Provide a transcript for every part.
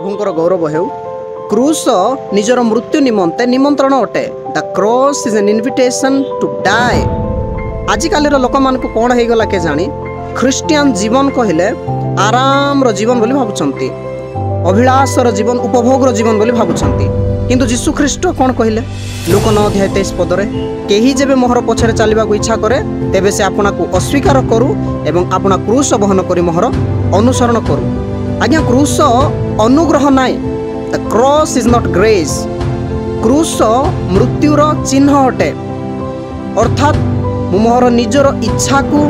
प्रभुंकर गौरव हेउ। क्रूस निजर मृत्यु निमंते निमंत्रण अटे। The cross is an invitation to die. आजिकाली लोक मान कौन हो गला के जानी ख्रीस्टियन जीवन कहले आराम जीवन बोली भावुंट, अभिलाषर जीवन, उपभोगर जीवन बोली भावुंट। किंतु जीशु ख्रीस्ट कौन कहले लूक 9:23 पदरे केही जेबे मोहर पछरे चलने को इच्छा करे तेबे से आपना को अस्वीकार करू एवं अपना क्रूस बहन करी मोहर अनुसरण करू। आज्ञा क्रूस अनुग्रह नाई। The cross is not grace. क्रूस मृत्युर चिन्ह अटे। अर्थात मोहर निजर इच्छा को,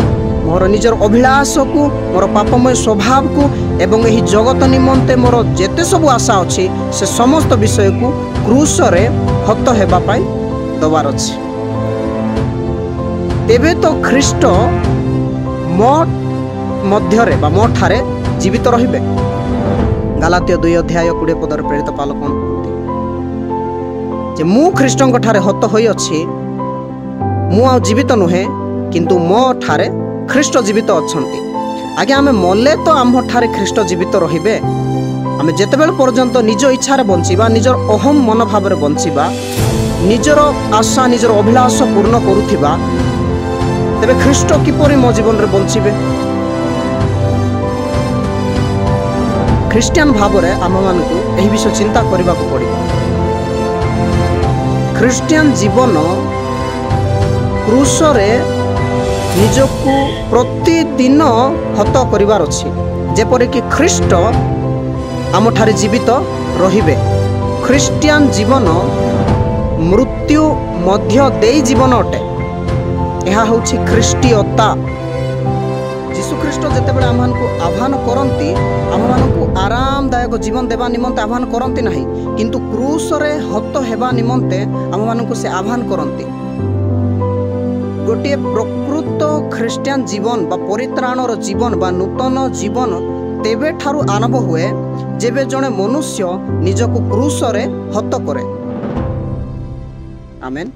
मोर निजर अभिलाष को, मोर पापमय स्वभाव को एवं यही जगत निमंते मोर जेते सब आशा अच्छी से समस्त विषय को क्रूस रे हत हेबा पाई दबार अछि। तेबे तो ख्रीस्ट मो मध्यरे बा मो ठारे जीवित रहिबे। गलातिया 2:20 पदर प्रेरित पाल कोन कहते जे मु ख्रीष्टंक ठारे हत होई अछि, मु आ जीवित नुहे किंतु मो ठारे ख्रीष्ट जीवित अछंती। आगे आमे मले तो आम ठारे ख्रीष्ट जीवित रहिबे। आमे जेतेबेल पर्यंत निज इच्छा रे बंचिबा, निजर अहम मनोभाव रे बंचिबा, निजर आशा निजर अभिलाष पूर्ण करुथिबा, तेबे ख्रीष्ट किपरि मो जीवन रे बंचिबे। ख्रीस्टियन भाव रे आम मानकु एही विषय चिंता करबा को पड़िबो। ख्रीस्टियन जीवन क्रूस रे निजको प्रतिदिन हत करिवार अछि, जेपरि कि ख्रीष्ट आम ठारे जीवित रहिबे। ख्रीस्टियन जीवन मृत्यु मध्य देई जीवन अटे। यह होछि ख्रीष्टीयता। यीशु ख्रीष्ट जेतेबेले आममानकु आह्वान करंती, आममानकु आरामदायक जीवन देवा निमंते आह्वान करंती नाही, किंतु क्रूस रे हत हेबा निमंते आममानकु से आह्वान करंती। गोटे प्रकृत ख्रीस्टियन जीवन बा परित्राणर जीवन बा नूतन जीवन तेबे ठारू आरंभ हुए जेबे जने मनुष्य निजको क्रूस रे हत करे। आमेन।